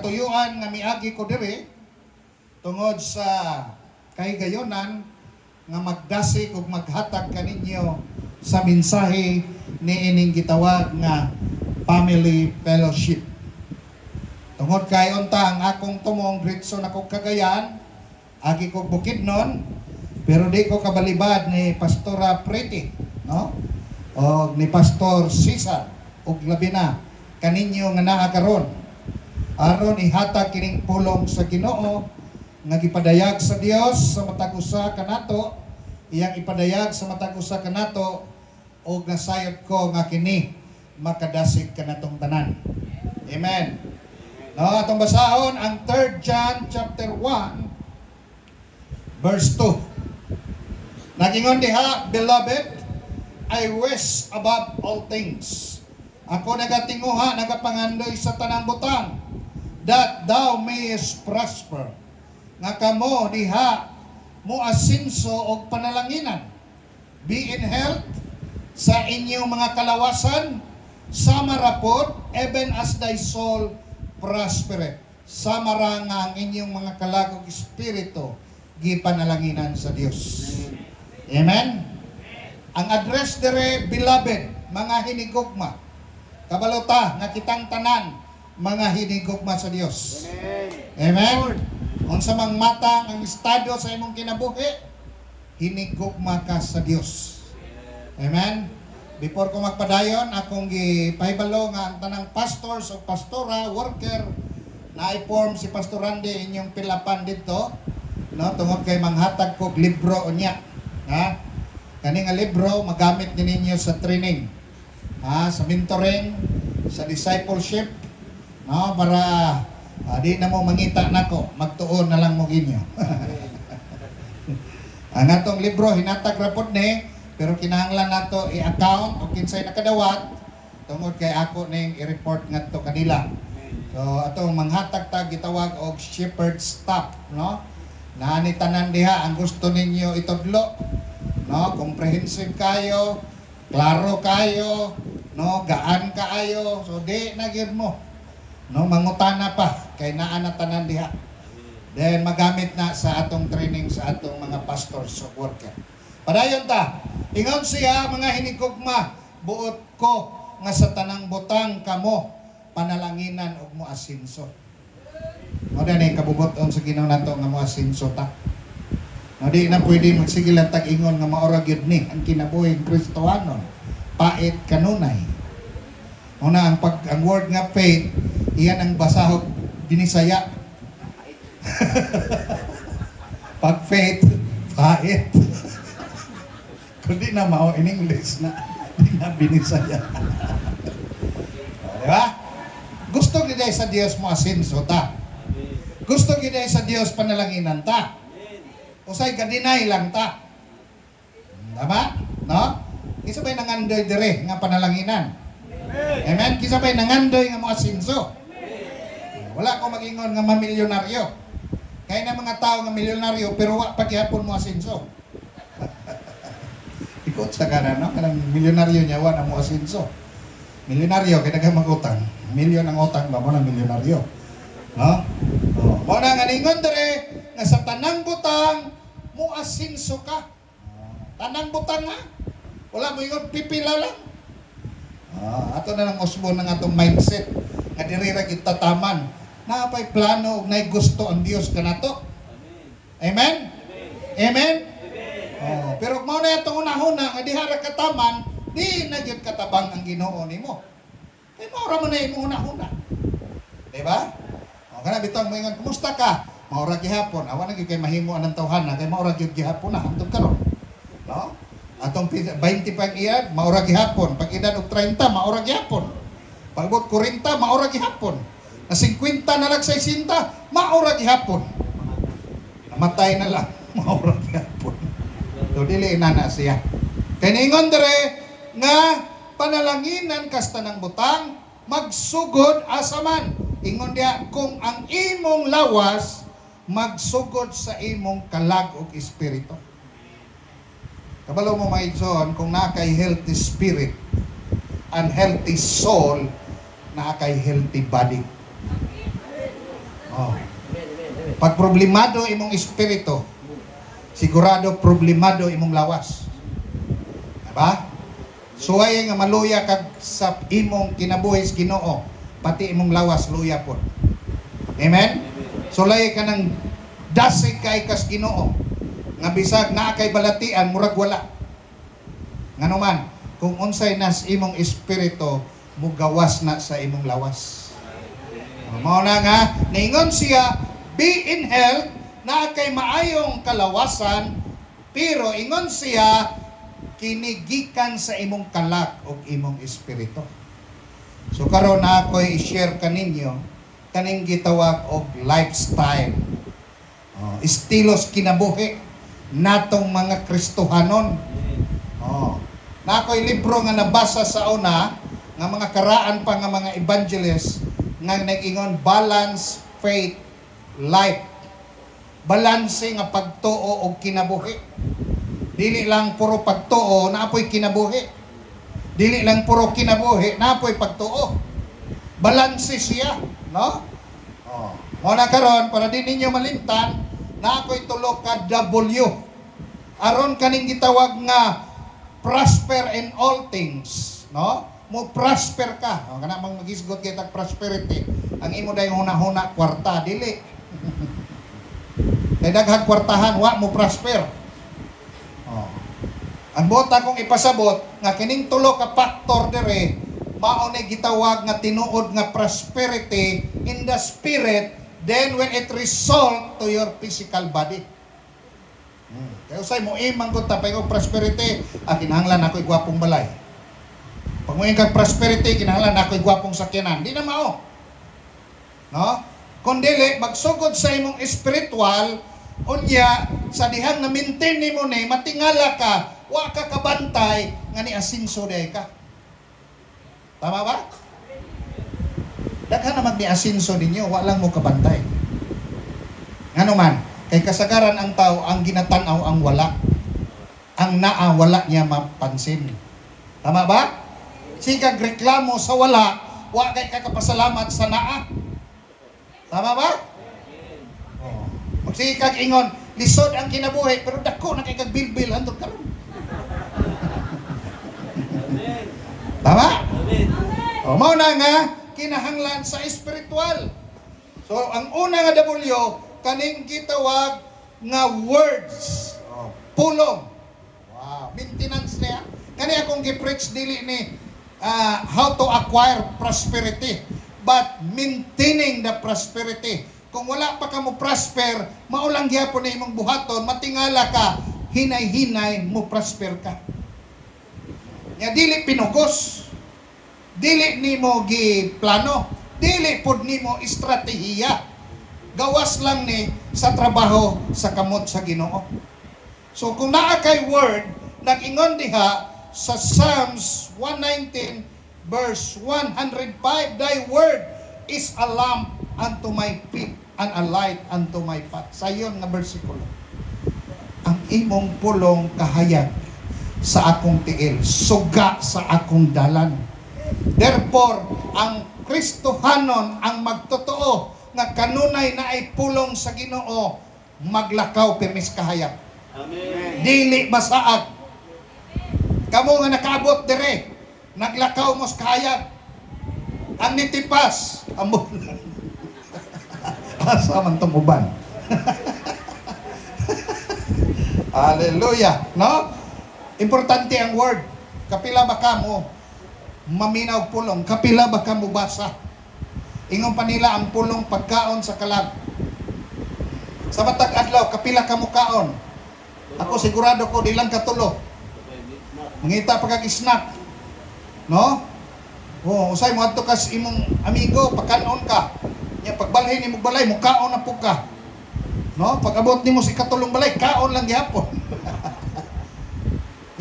katuyuan nga miagi ko diri tungod sa kahigayonan nga magdasig ug maghatag kaninyo sa mensahe ni ining gitawag nga family fellowship. Tungod kay unta ang akong tumong diretso na kog Cagayan, agi kog Bukidnon, pero di ko kabalibad ni Pastora Pretty, no? O ni Pastor Cesar ug labi na kaninyo nga naa karon aron ihatag kining pulong sa Ginoo nga gipadayag sa Dios sa matag usa kanato, iyang ipadayag sa matag usa kanato ug nasayod ko nga kini makadasig kanatong tanan. Amen. No, atong basahon ang 3 John chapter 1 verse 2. Nagingon diha, beloved, I wish above all things. Ako nagatinguha, nagapangandoy sa tanang butang, that thou mayest prosper. Nga kamo diha mo asinso og panalanginan. Be in health sa inyong mga kalawasan, sama rapod, even as thy soul prospereth. Sama ra nga ang inyong mga kalagog espiritu gipanalanginan sa Dios. Amen. Ang address dire, beloved, mga hinigugma. Kabalota nga kitang tanan mga hinigugma sa Dios. Amen. Unsa mang matang ang estado sa imong kinabuhi, hinigugma ka sa Dios. Amen. Before ko magpadayon, akong gipahibalo nga ang tanang pastors o pastora, worker, na-form si Pastor Randy inyong pilapan dito, no, tungod kay manghatag kog libro unya. Ha? Kani nga libro magamit din ninyo sa training, sa mentoring, sa discipleship, no, para di na mo mangita nako, magtuon na lang mo ginyo. Ang atong libro hinatag rapod ni, pero kinahanglan nato i-account o kinsay nakadawat tungod kay ako ning i-report ngadto kanila. So atong manghatag tag gitawag og shepherd staff, no? Naani tanan diha ang gusto ninyo itudlo, no? Comprehensive kayo, klaro kayo, no? Gaan kaayo. So di na gyud mo, no, mangutana pa kay naa na tanan diha. Then magamit na sa atong training sa atong mga pastors o worker. Padayon ta. Ingon siya, mga hinigugma, buot ko nga sa tanang butang kamo panalanginan og mo asinso. No, dani kabubuton sa Ginoo nato nga mo asinso ta. No, di na pwede magsigil ang tag-ingon nga maora gyud ni ang kinabuhing Kristohanon. Pait kanunay. Una ang word nga faith, iyan ang basahog binisaya. Pag faith, pait. Kundi na mao in English na di na binisaya. Di ba? Gusto gid sa Dios mo asinso ta. Gusto gid sa Dios panalanginan ta. Usay ka-deny lang ta. Tama? No? Kisa ba'y nangandoy dire nga panalanginan? Amen? Kisa ba'y nangandoy nga mo asinso? Wala ko mag-ingon nga mamilyonaryo. Kaya na mga tao nga milyonaryo pero wa pa gihapon mo asinso. Ikot sa kanan, no? Kanang milyonaryo niya, wala mo asinso. Milyonaryo, kaya naghamag-utang. Milyon ang utang ba mo na milyonaryo? No? Mo na nga ningon dere, nga sa tanang butang, mo asinso ka. Tanang butang nga. Wala mo ingon, pipila lang. Ato na lang usbo ng atong mindset. Nga dirira kita taman. Napay plano, na gusto ang Diyos ka na to. Amen? Amen? Pero mao na itong una-una nga dihara kataman, di na gyud katabang ang Ginoo nimo. Kay maura man na imong una-una. Di ba? Kana bitong moingon, kumusta ka? Maura gihapon. Awa na gyud kay mahimo anang tawhana, kay maura gyud gihapon na hangtod karon. No? Atong 20 pag iyad, maura gihapon. Pag edad og 30, maura gihapon. Pagbot 40, maura gihapon. Na 50 na lang 60, maura gihapon. Namatay na lang, maura gihapon. So, dili na siya. Kaya ningon dere nga panalanginan kasta ng butang, magsugod asaman. Ingon diya, kung ang imong lawas, magsugod sa imong kalag ug espiritu. Kabalo mo maigsoon, kung nakay healthy spirit, and healthy soul, nakay healthy body. Oh. Pag problemado imong espiritu, sigurado problemado imong lawas. Diba? Suway nga maluya kag sa imong kinabuhi sa Ginoo, pati imong lawas luya pod. Amen? Sulay ka ng dasig kay kas Ginoo, nga bisag naa kay balatian murag wala. Nganuman, kung unsay nas imong espiritu, mugawas na sa imong lawas. Mao na nga ningon siya, be in health, naa kay maayong kalawasan, pero ingon siya kinigikan sa imong kalak o imong espiritu. So karon na ako i-share kaninyo kaning gitawag og lifestyle. Estilos kinabuhi natong mga Kristohanon. Na ako'y libro nga nabasa sa una nga mga karaan pa nga mga evangelist nga nag-ingon balance faith life. Balanse nga pagtuo og kinabuhi. Dili lang puro pagtuo, naapoy kinabuhi. Dili lang puro kinabuhi, naapoy pagtuo. Balanse siya, no? Muna karon para din ninyo malimtan, naapoy tulo ka W. Aron kaning gitawag nga prosper in all things, no? Mo prosper ka. Kana mang magisgot kita prosperity. Ang imo dayon huna-huna kwarta dili. Kay daghang kwartahan wa mo prosper. Ang bota kong ipasabot nga kining tulo ka factor dire mao ni gitawag nga tinuod nga prosperity in the spirit, then when it result to your physical body. Kaya usay mo imang kung tapay ko prosperity, kinahanglan ako'y gwapong balay. Pag mo kag prosperity, kinahanglan ako'y gwapong sakyanan. Di na mao. No? Kundili, magsugod sa imong spiritual, unya, sa dihang na maintain ni mo ni, matingala ka, wa ka kabantay, nga ni asinso day ka. Tama ba? Daghan na mag ni asinso ninyo, wa lang mo kabantay. Ngano man? Kay kasagaran ang tao, ang ginatanaw ang wala. Ang naa, wala niya mapansin. Tama ba? Sikag reklamo sa wala, wa kay kakapasalamat sa naa. Tama ba? Magsikag ingon, lisod ang kinabuhi, pero dako na kay kagbilbil, handog karon. Tama? Mao na nga, kinahanglan sa espiritual. So, ang una nga W, kaning gitawag nga words. Pulong. Wow. Maintenance niya. Kani akong gi-preach dili ni how to acquire prosperity, but maintaining the prosperity. Kung wala pa ka mo prosper, maulang gyapon na imong buhaton, matingala ka, hinay-hinay mo prosper ka. Nga dili pinugos. Dili nimo gi plano. Dili pud nimo estratehiya. Gawas lang ni sa trabaho sa kamot sa Ginoo. So kung naa kay word, nag-ingon diha sa Psalms 119 verse 105, thy word is a lamp unto my feet and a light unto my path. Sayon nga bersikulo. Ang imong pulong kahayag sa akong tiil, suga sa akong dalan. Therefore, ang Kristohanon ang magtotoo nga kanunay na ay pulong sa Ginoo, maglakaw permis kahayag. Amen. Dili masaag. Kamo nga nakaabot dire, naglakaw mo sa kahayag. Ang nitipas, amon. Asa man tumuban. Hallelujah, no? Importante ang word. Kapila ba ka mo maminaw pulong? Kapila ba ka mo basa? Ingon pa nila ang pulong pagkaon sa kalag. Sa matag adlaw, kapila ka mo kaon? Ako sigurado ko, di lang katulo. Mangita pa kag snack. No? Usay mo adto kas imong amigo, pagkanon ka. Nya pagbalhin nimo balay, mo kaon na po ka. No? Pag abot nimo si katulong balay, kaon lang gyapon.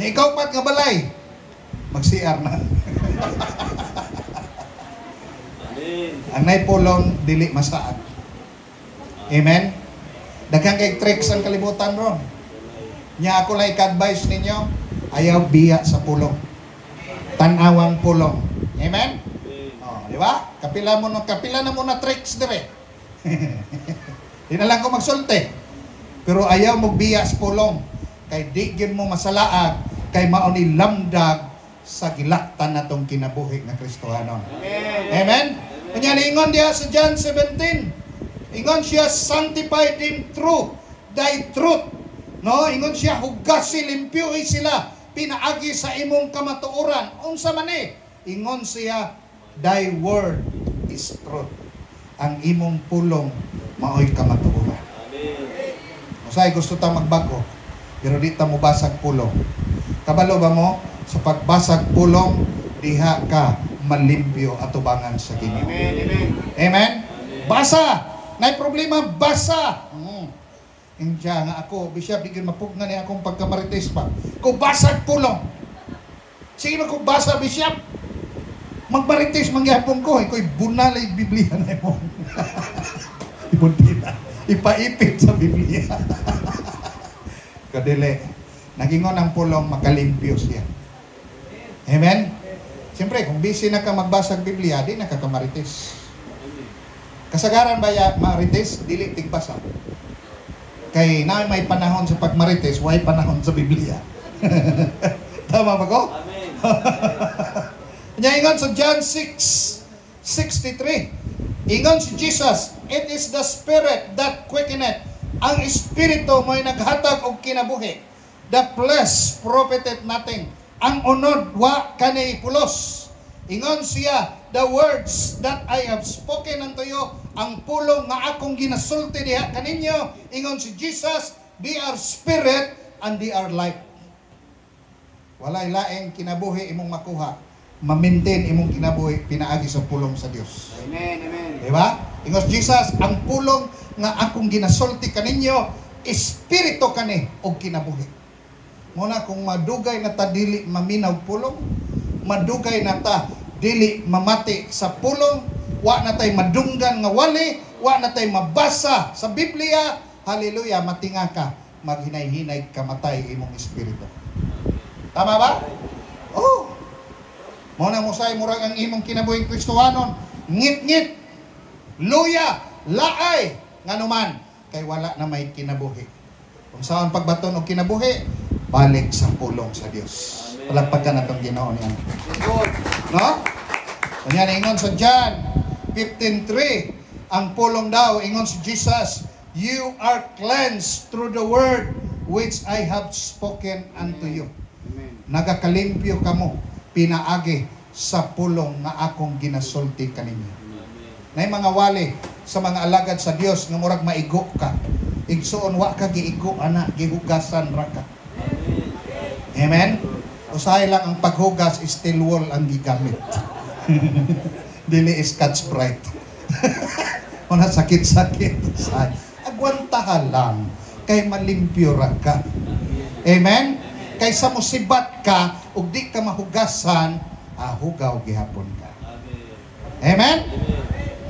Nya ikaw pat nga balay, mag-CR na. Ang naipulong, dili masaad. Amen? Daghang kay tricks ang kalibutan ron. Nya ako lang i-advise ninyo, ayaw biya sa pulong. Tanawang pulong. Amen? Di ba? Kapila na mo na tricks dire. Di na lang ko magsulti. Pero ayaw mo biya sa pulong. Kay di gyud mo masalaag. Kay mauni lamdag sa gilaktan natong kinabuhi nga Kristohanon. Amen? Kanya niingon diya sa John 17. Ingon siya, sanctified in truth. Thy truth. No? Ingon siya, hugasi, limpyuhi sila. Pinaagi sa imong kamatuoran. Unsa man eh? Ingon siya, thy word is truth. Ang imong pulong maoy kamatuoran. Usay gusto ta magbago, pero di ta mo basag pulong. Kabalo ba mo? Sa pagbasag pulong, diha ka malimpyo atubangan sa Ginoo. Amen? Basa! Nay problema, basa! Inja nga ako, Bishop, di mapugna ni akong pagkamarites pa. Kung basag pulong. Sige na kung basa, Bishop. Magmarites, mangyapon ko. Iko'y bunalay Biblia na mo. Ibundina. Ipaipit sa Biblia. Kadili. Nagingon ang pulong, makalimpyo siya. Amen? Siyempre, kung busy na ka magbasag Biblia, di na ka kamarites. Kasagaran ba ya marites? Dili tigbasa. Kay na may panahon sa pagmarites, way panahon sa Biblia. Tama ba ko? Amen. Kanya ingon sa John 6:63. Ingon si Jesus, it is the Spirit that quickeneth. Ang Espiritu mo'y naghatag og kinabuhi. The flesh profiteth nothing. Ang unod wa kanay pulos. Ingon siya, the words that I have spoken unto you, ang pulong nga akong ginasulti diha kaninyo, ingon si Jesus, they are spirit and they are life. Walay laing kinabuhi imong makuha, ma-maintain imong kinabuhi pinaagi sa pulong sa Dios. Amen, amen. Diba? Ingon si Jesus, ang pulong nga akong ginasulti kaninyo, espiritu kani og kinabuhi. Muna kung madugay na ta dili maminaw pulong, madugay na ta dili mamati sa pulong, wa na tay madunggan nga wali, wa na tay mabasa sa Biblia, haleluya, matinga ka, maghinay-hinay kamatay imong espiritu. Tama ba? Oh. Muna mo say murag ang imong kinabuhing Kristohanon, ngit-ngit, luya, laay, nganuman, kay wala na may kinabuhi. Kung saan pagbaton og kinabuhi, balik sa pulong sa Dios. Palagpagkan na itong Ginoo niya. No? Kanya ingon sa John 15:3, ang pulong daw, ingon si Jesus, you are cleansed through the word which I have spoken unto you. Nagakalimpyo kamo, pinaagi sa pulong nga akong ginasulti kaninyo. Nay mga wali sa mga alagad sa Dios nga murag maigo ka. Igsuon wa ka giigo ana, gihugasan ra ka. Amen. Usahay lang ang paghugas, steel wool ang gigamit. Dili Scotch Brite. Una sakit-sakit. Agwantahan lang kay malimpyo ra ka. Amen. Kaysa mo sibat ka ug di ka mahugasan, hugaw gihapon ka. Amen.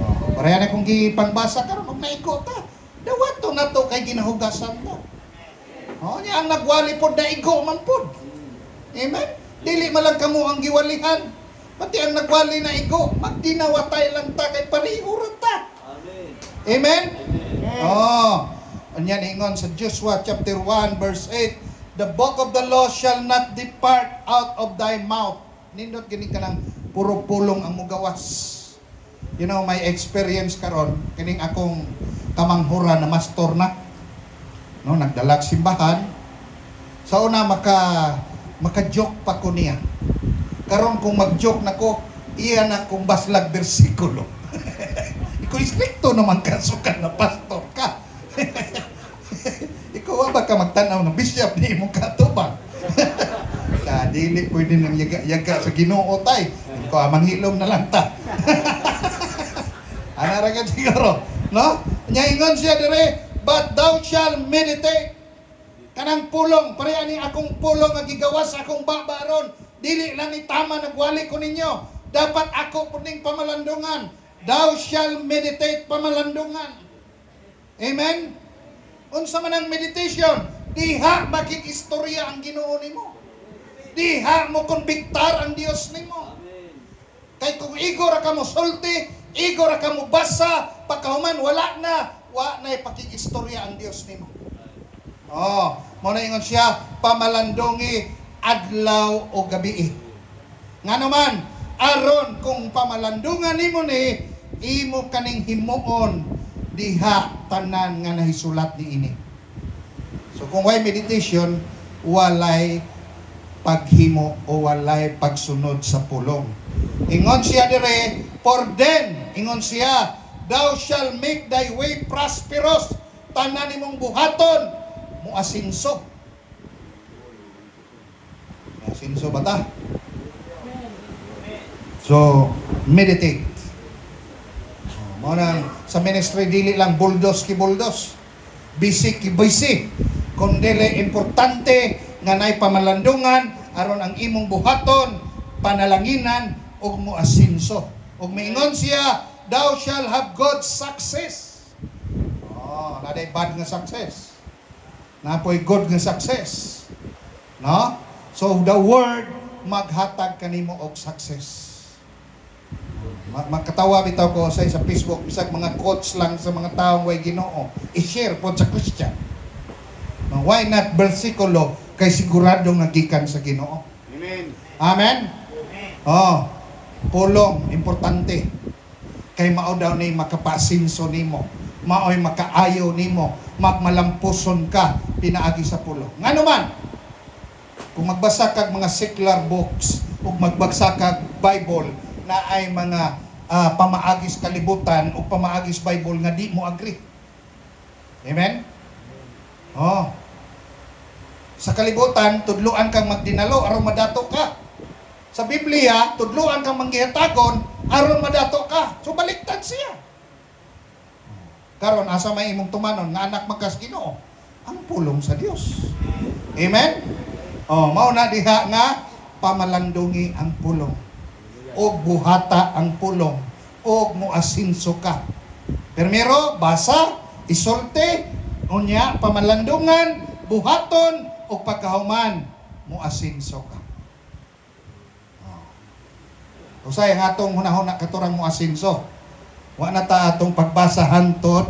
Oh, pareha na kung gipangbasa karon og naigo ta. Dawato na to kay ginahugasan to. Oh, niya ang nagwali pod na igo man pod. Amen. Dili man lang kamo ang giwalihan. Pati ang nagwali na igo, magdinawatay lang ta kay pareho ra ta. Amen. Amen. Oh. Anyan ingon sa Joshua chapter 1 verse 8, the book of the law shall not depart out of thy mouth. Nindot gini ka ng puro pulong ang mugawas. You know, my experience karon kining akong kamanghura na mastor na. No, nagdalag simbahan. Sa una maka-joke pa ko niya. Karon kung mag-joke nako, iya na kung baslag bersikulo. Ikaw istrikto naman ka, sukan na pastor ka. Ikaw ba ka magtanaw ng bishop, di mo katubang. Dili pwede nang yaga sa Ginoo tay. Ikaw manghilom na lang ta. Anaragan siguro, no? Nyaingon siya dire, but thou shall meditate. Kanang pulong, pare ani akong pulong nga gigawas akong babaron. Dili lang ni tama nagwali ko ninyo. Dapat ako puning pamalandungan. Thou shall meditate pamalandungan. Amen? Unsa man ang meditation? Diha makikistorya ang Ginoo nimo. Diha mo konbiktar ang Dios nimo. Kay kung igo ra ka mo sulti, igo ra ka mo basa, pagkahuman wala na pakikistorya ang Dios nimo. Mo na ingon siya pamalandongi adlaw o gabi. Nga naman aron kung pamalandungan nimo ni imo kaning himuon diha tanan nga nahisulat niini. So kung way meditation, walay paghimo o walay pagsunod sa pulong. Ingon siya dire, for then, ingon siya, thou shall make thy way prosperous, tanan nimong buhaton, muasinso. Muasinso ba ta? So, meditate. Mo nang sa ministry dili lang buldos ki buldos, busy ki busy, kundili importante nga nay pamalandungan aron ang imong buhaton panalanginan ug moasinso. Ug miingon siya, thou shall have good success. Naday bad nga success. Napoy good nga success. No? So the word maghatag kanimo og success. Magkatawa bitaw ko sa Facebook bisag mga quotes lang sa mga taong way Ginoo. I-share po sa Christian. Why not bersikulo kay sigurado nga gikan sa Ginoo? Amen. Amen. Pulong importante. Kay mao daw ni makapasinso nimo, maoy makaayo nimo, magmalampuson ka pinaagi sa pulong. Ngano man? Kung magbasa kag mga secular books ug magbasa kag Bible na ay mga pamaagis kalibutan o pamaagis Bible nga di mo agree. Amen? Sa kalibutan, tudluan kang magdinalo aron madato ka. Sa Biblia, tudluan kang manggihatagon aron madato ka. So baliktad siya. Karon asa may imong tumanon nga anak magkas Ginoo? Ang pulong sa Dios. Amen? Mao na diha nga pamalandungi ang pulong. Og buhata ang pulong. Og muasinso ka. Primero, basa, isolte, unya, pamalandungan, buhaton, o pagkahuman, muasinso ka. Usay ang atong hunahuna katurang muasinso. Wa na ta atong pagbasa hantod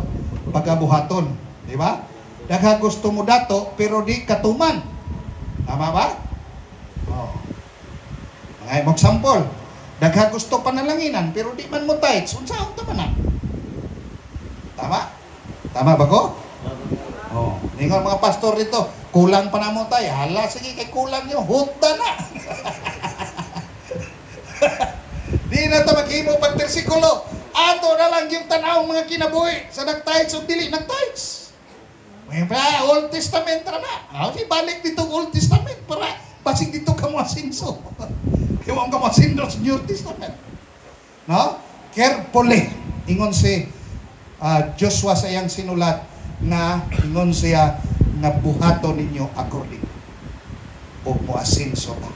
pagabuhaton, di ba? Dagha gusto mo dato pero di katuman. Tama ba? Ngay mo example. Dagha gusto panalanginan pero di man mo tights. Unsaon ta man? Tama? Tama ba ko? Ningon mga pastor dito, kulang pa na mo tayo. Hala, sige, kay kulang nyo. Huta na. Di na ito maghimo pag bersikulo. Ato na lang yung tanawang mga kinabuhi sa nag-tights o dili nag-tights. May pa, Old Testament na. Okay, balik dito Old Testament para basig dito ka mo asinso. Kaya ka mo asinso sa New Testament. No? Carefully. Ingon si Joshua sa iyang sinulat na ingon siya nga buhato ninyo according o muasinso ka.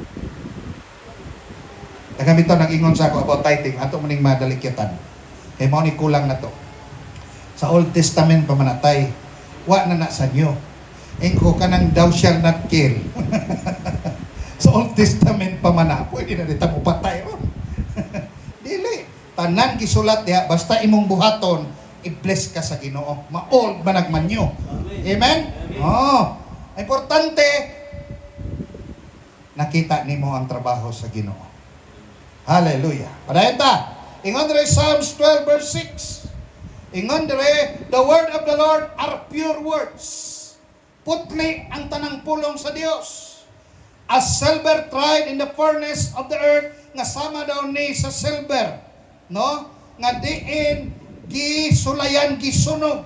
Nagamito nag-ingon sa ako about tithing ato maning madalikyatan. Kaya mo ni kulang na to. Sa Old Testament pamanatay, wa na sa New. Engko kanang thou shall not kill. Sa Old Testament pamana, pwede na dito mo patay ron. Dili. Tanan gisulat diha basta imong buhaton i-bless ka sa Ginoo. Ma-old managman nyo. Amen? Importante, nakita nimo ang trabaho sa Ginoo. Hallelujah. Padayon ta. Ingon dire Psalms 12 verse 6. Ingon dire, the word of the Lord are pure words. Putli ang tanang pulong sa Dios. As silver tried in the furnace of the earth, nga sama daw ni sa silver. No? Nga diin gisulayan, gisunog.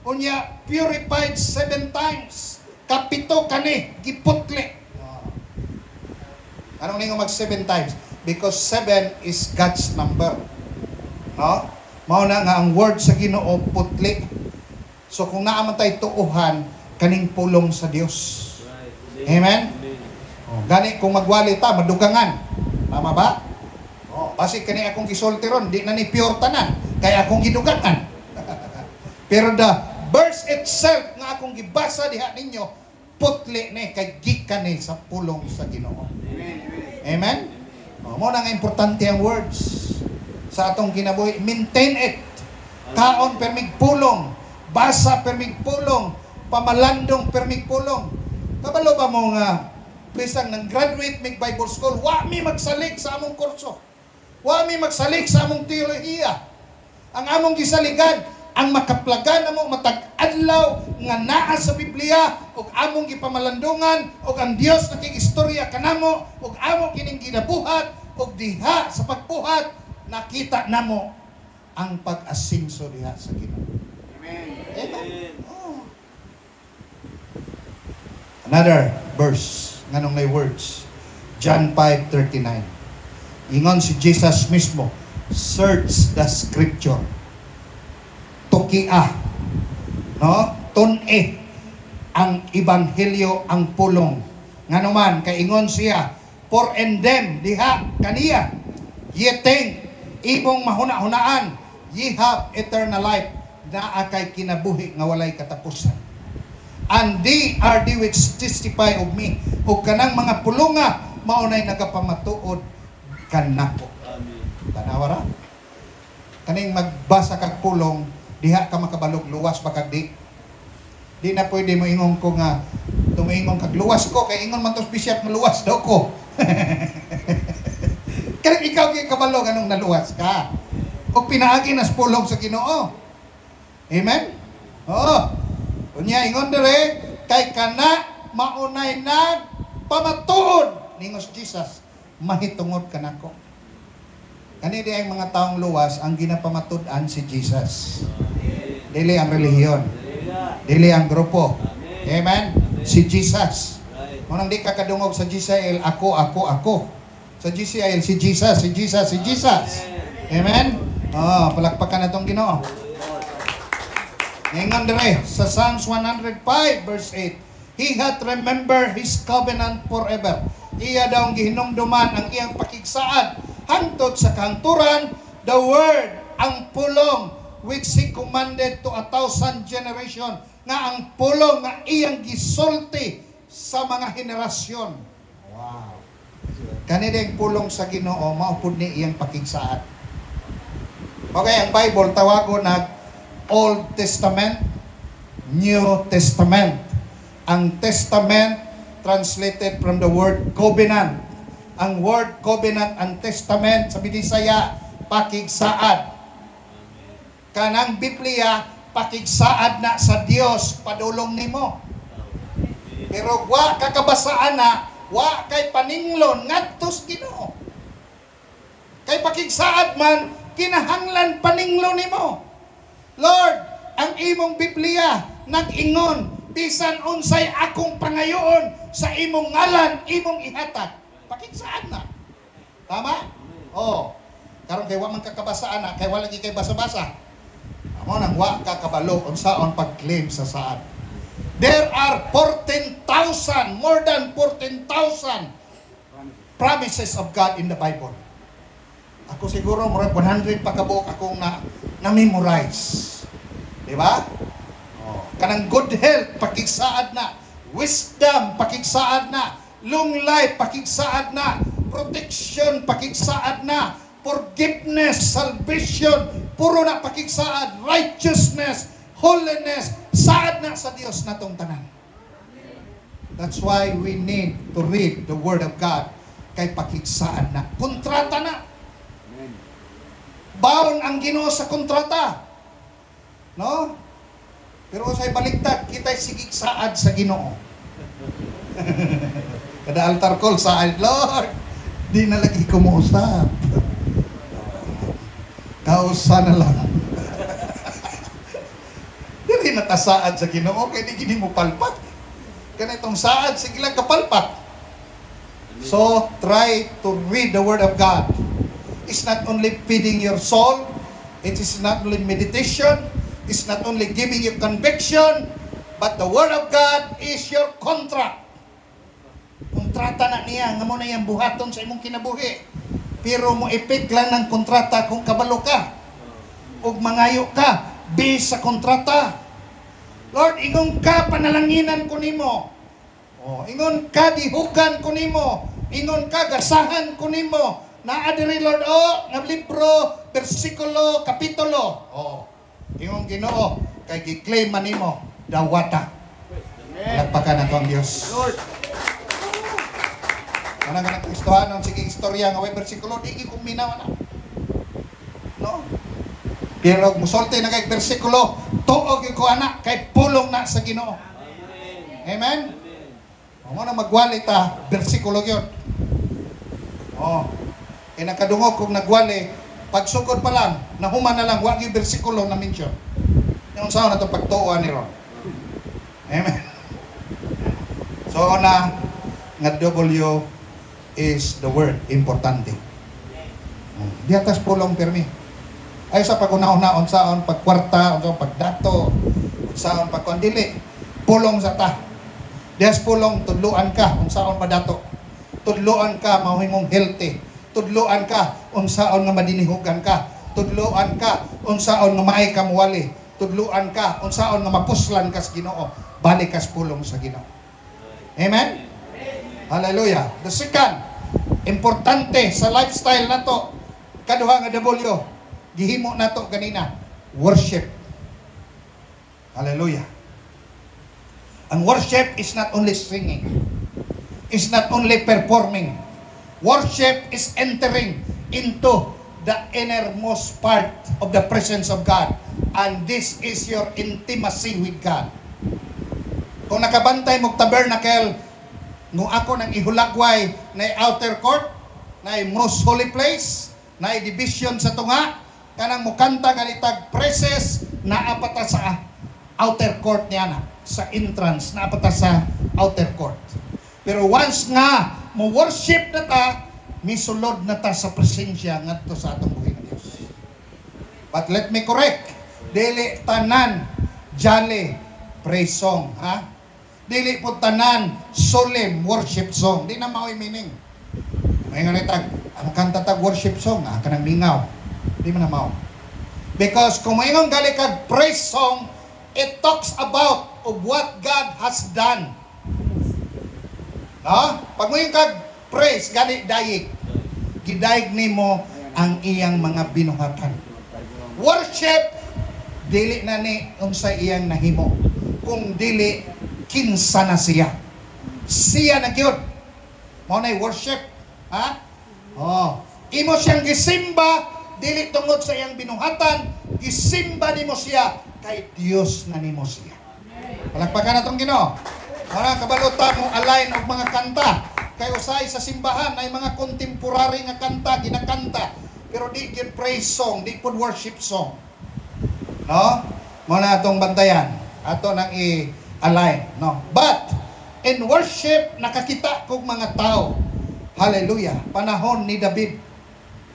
Unya, purified 7 times. Kapito kani, giputli. Anong ningo mag 7 times? Because 7 is God's number. No? Mao na nga ang word sa Ginoo putli. So kung naaman tayo tuuhan, kaning pulong sa Dios. Amen? Gani kung magwali ta, madugangan. Tama ba? Kasi kani akong gisulti ron, di na ni pure tanan. Kaya akong gidugangan. Pero the verse itself nga akong gibasa diha ninyo, putli ni, kay gikan ni sa pulong sa Ginoo. Amen? Mo na nga importante ang words sa atong kinabuhi. Maintain it. Kaon permig pulong, basa permig pulong, pamalandong permig pulong. Kabalo ba mo nga bisang nang graduate mig Bible School, wa mi magsalig sa among kurso. Wa mi magsalig sa among teolohiya. Ang among gisaligan, ang makaplagan namo matag adlaw nga naa sa Biblia ug among gipamalandungan ug ang Dios nakigistorya kanamo ug among kining ginabuhat ug diha sa pagbuhat nakita namo ang pag-asingso diha sa Ginoo. Amen. Amen. Oh. Another verse nganong may words. John 5:39. Ingon si Jesus mismo, search the scripture. Tukia, no? Tun-e ang ebanghelyo ang pulong. Nganuman kay ingon siya, for in them diha kaniya yeteng imong mahuna-hunaan, ye have eternal life, naa kay kinabuhi nga walay katapusan. And they are the which testify of me. Ug kanang mga pulunga maunay nagapamatuod kanako. Amen. Tanawara. Kaning magbasa kag pulong diha ka makabalog luwas ba kag di. Di na pwede mo ingon ko nga tumingon kag luwas ko kay ingon man tos bisyat maluwas daw ko. Kaya ikaw kay kabalo anong naluwas ka. O pinaagi nas pulong sa Ginoo. Amen? Oo. Unya ingon dire kay kana maunay nag pamatuod ningos Jesus mahitungod kanako. Kani di ang mga taong luwas ang ginapamatud-an si Jesus. Dili ang relihiyon. Dili ang grupo. Amen? Si Jesus. Munang di ka kadungog sa GCL, ako. Sa GCL, si Jesus. Amen? Oh, palakpakan na itong Ginoo. Ngayon dire, sa Psalms 105 verse 8, He hath remembered His covenant forever. Iya daw ang gihinumduman ang iyang pakigsaad hangtod sa kahangturan, the word, ang pulong, which He commanded to 1,000 generation, nga ang pulong nga iyang gisulti sa mga henerasyon. Wow. Kanina yung pulong sa Ginoo, maupod ni iyang pakigsaad. Okay, ang Bible, tawago na Old Testament, New Testament. Ang Testament, translated from the word covenant. Ang word covenant, ang Testament, sa Bisaya, pakigsaad. Kanang Biblia, pakigsaad na sa Dios, padulong nimo. Pero wa kakabasaan na, wa kay paninglon, ngadtos Ginoo. Kay pakigsaad man, kinahanglan paninglon nimo. Lord, ang imong Biblia nag-ingon bisan unsay akong pangayoon sa imong ngalan, imong ihatag. Pakigsaad na. Tama? Oh. Karon kay wa man kakabasaan na, kay wala kay basa-basa. Amo nang wa kakabalo unsaon pag-claim sa saad. There are 14,000, more than 14,000 promises of God in the Bible. Ako siguro murag 100 pa kabuok akong na-memorize. Di ba? Oh. Kanang good health, pakigsaad na. Wisdom, pakigsaad na. Long life, pakigsaad na. Protection, pakigsaad na. Forgiveness, salvation, puro na pakigsaad. Righteousness, holiness, saad na sa Dios natong tanan. That's why we need to read the Word of God. Kay pakigsaad na. Kontrata na. Baon ang Ginoo sa kontrata. No? Pero sa baliktad, kita'y sigig saad sa Ginoo. Kada altar call saad, Lord, di na lagi kumuusap. Kausa na lang. Dili natasaad sa Ginoo, kaya di gini mo palpak. Ganitong saad, sige lang kapalpak. So, try to read the Word of God. It's not only feeding your soul, it is not only meditation, it's not only giving you conviction, but the Word of God is your contract. Kontrata na niya, nga mo na yung buhaton sa imong kinabuhi. Pero mo ipit lang ng kontrata kung kabalo ka. O mangayo ka, based sa kontrata. Lord, ingon ka, panalanginan ko nimo. Oh, ingon ka, dihukan ko nimo. Ingon ka, gasahan ko nimo. Naadiri Lord, nga libro, bersikulo, kapitulo. Oh. Ingong Ginoo kay gi-claim man nimo dawata. Palakpakan nato ang Dios. Lord. Ana nga Kristohanon sige istorya nga way bersikulo di gyud kuminaw na. No? Pero musulti na kay bersikulo tuog gyud ko ana kay pulong na sa Ginoo. Amen. Mo na magwali ta bersikulo gyud. Oh. Kaya nakadungog kung nagwali, pagsugod pa lang, nahuman na lang, wag yung bersikulo na mention. Yung saan na ito pagtuuan ni Ron. Amen. So, una, nga W is the word, importante. Di atas pulong permi. Ay sa pag-una-una, unsaon, pagkwarta, unsaon, pagdato, unsaon, pagkondili. Pulong sa ta. Diyas pulong, tudluan ka, unsaon madato. Tudluan ka, mahimong healthy. Tudluan ka, unsaon nga madinihugan ka. Tudluan ka, unsaon nga maay ka muwali. Tudluan ka, unsaon nga mapuslan ka sa Ginoo. Balik ka sa pulong sa Ginoo. Amen? Hallelujah. The second, importante sa lifestyle na to, kaduha nga W, gihimo na to ganina, worship. Hallelujah. Ang worship is not only singing. Is not only performing. Worship is entering into the innermost part of the presence of God. And this is your intimacy with God. Kung nakabantay mong tabernacle, nung ako nang ihulagway na outer court, na most holy place, na division sa tunga, kanang mukanta nga itag praises, naapata sa outer court niya na, sa entrance, naapata sa outer court. Pero once nga, mo worship na ta, misulod na ta sa presensya ngadto sa atong buhay ng Dios. But let me correct, dili tanan jolly praise song, ha? Dili po tanan solemn worship song. Di na mao'y meaning. May nga nitag, ang kanta tag worship song, kanang mingaw. Di man na mao. Because kung maingon gali kag praise song, it talks about of what God has done. No? Pag mo yung kag praise, gani dayig. Gidayig nimo ang iyang mga binuhatan. Worship, dili na ni unsay iyang nahimo. Kung dili, kinsa na siya. Siya na gyud. Mao nay worship, ha? Oh, imo siyang gisimba dili tungod sa iyang binuhatan, gisimba nimo siya kay Dios na nimo siya. Palakpakan natong Ginoo. Mga kabalutan mo align og mga kanta. Kay usay sa simbahan ay mga contemporary nga kanta ginakanta, pero di gyud praise song, di pud worship song. No? Mo na atong bantayan. Ato nang i-align, no? But in worship nakakita kog mga tao. Hallelujah. Panahon ni David.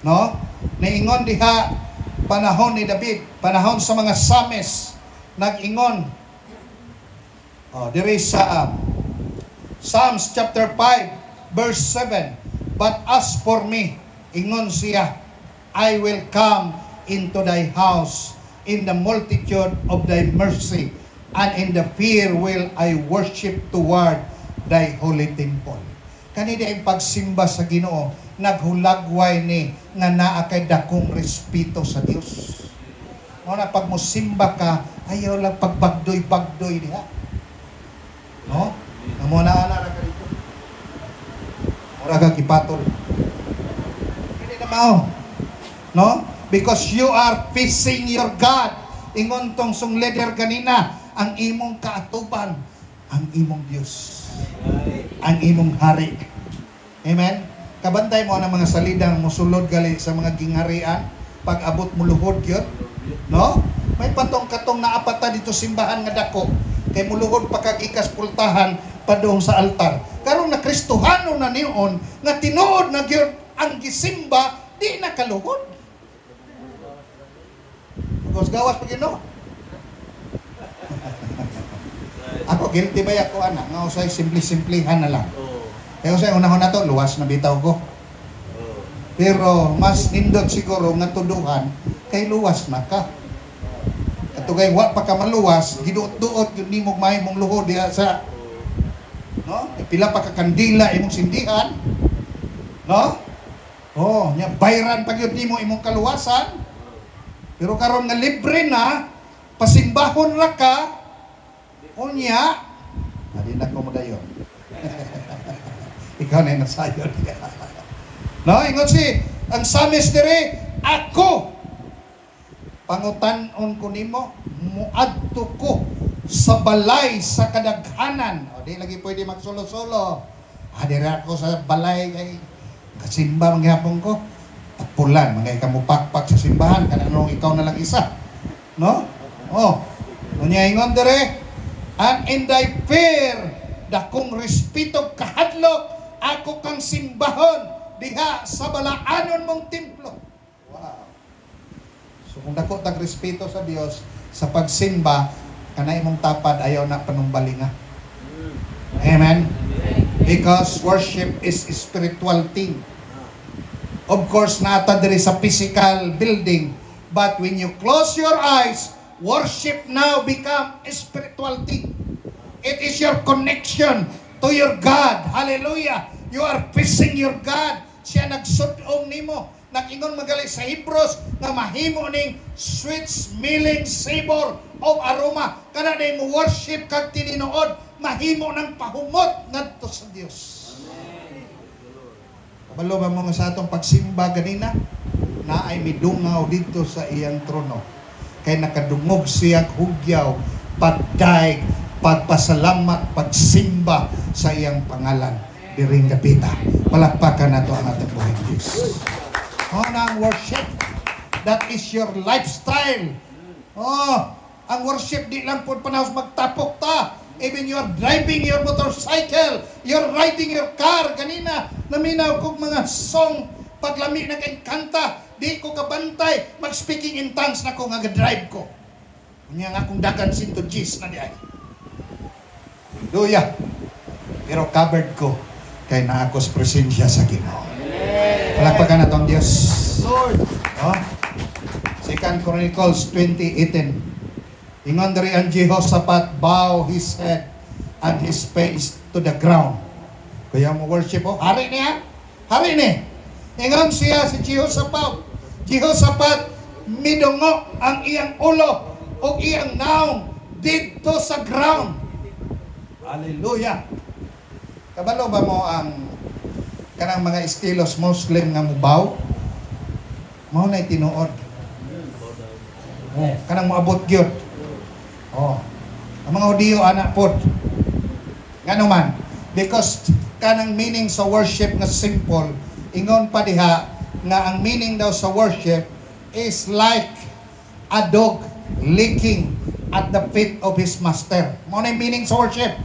No? Naingon diha panahon ni David, panahon sa mga psalmist nag-ingon. There is Psalms chapter 5 verse 7. But as for me, ingon siya, I will come into thy house in the multitude of thy mercy, and in the fear will I worship toward thy holy temple. Kanina ang pagsimba sa Ginoo, naghulagway ni nga naa kay dakong respeto sa Dios. Mo na pag mo simba ka, ayaw lang pagbagdoy-bagdoy diha. No? Amo na ana ka dito. Ora ka kipatol. Hindi na mao. No? Because you are facing your God. Ingon tong song leader kanina, ang imong kaatuban, ang imong Dios. Ang imong hari. Amen? Kabantay mo ang mga salidang musulod gali sa mga gingharian, pag abot mo luhod yun. No? May patong-katong naapata dito simbahan nga dako. Kay muluhod pa kag ikas pultahan padung sa altar. Karon na Kristohano na niyon nga tinuod na gyud ang gisimba di nakaluhod. Gawas pa Ginoo. Ako guilty ba ako ana nga usay simple-simplehan na lang. Kaya usay unahon na to luwas na bitaw ko. Pero mas nindot siguro nga tuduhan kay luwas na ka. Katugay wa pa ka maluwas, giduot-duot yun nimo mahimong luhod diha sa no? Pila pa ka kandila imong sindihan. No? Oh, nya bayran pa gyud nimo imong kaluwasan. Pero karon nga libre na, Pasimbahon ra ka, unya, hindi na ko mo dayon. Ikaw na yung nasayon. No, ingon si, ang samis diri, ako, pangutan-on ko nimo, muadto ko sa balay sa kadaghanan. O, di lagi pwede magsulo-sulo. Diri ako sa balay, ay, kasimba mangyapon ko. Pulan, mga ikamupakpak sa simbahan, kananong ikaw na lang isa. No? Oh, unya ingon dere, and in thy fear, dakong respetog kahadlok, ako kang simbahon, diha sa balaanon mong templo. Wow. So kung dako tag respeto sa Dios, sa pagsimba, kanay mong tapad, ayaw na panumbalinga. Amen? Because worship is a spiritual thing. Of course, nata diri sa physical building, but when you close your eyes, worship now become a spiritual thing. It is your connection to your God. Hallelujah. You are facing your God. Siya nagsudong nimo. Nakingon magali sa Hebrews na mahimo ning sweet smelling savor of aroma. Kana na mo worship kag tininood, mahimo ng pahumot ngadto sa Dios. Kabalo ba mo nga sa atong pagsimba ganina? Na ay midungaw dito sa iyang trono. Kay nakadungog siya hugyaw, pagdaig, pagpasalamat, pagsimba sa iyang pangalan. Diring gabita. Palakpakan na ito ang ating buhay Diyos. Oh, na ang worship. That is your lifestyle. Oh, ang worship di lang po panahos magtapok ta. Even you are driving your motorcycle, you're riding your car. Kanina, naminaw kong mga song, paglami na kay kanta, di ko kabantay, mag-speaking in tongues na ko nga drive ko. Kanya nga kung dagan sinto G's na di ay. Hallelujah. Pero covered ko, kay na ako sa presensya sa Ginoo. Palakpakan na itong Diyos. Lord. Oh? 2 Chronicles 20:18. Ingon diri ang Jehoshaphat bow his head and his face to the ground. Kaya mo worship po. Hari niya. Hari ni. Ingon siya si Jehoshaphat. Jehoshaphat midungo ang iyang ulo o iyang naong dito sa ground. Hallelujah. Kabalo ba mo ang kanang mga estilos Muslim nga mubaw? Mao na tinuod. Oh, kanang moabot gyud. Oh. Ang mga Hudiyo anak pod. Ngano man? Because kanang meaning sa worship nga simple, ingon pa diha nga ang meaning daw sa worship is like a dog licking at the feet of his master. Mao na meaning sa worship.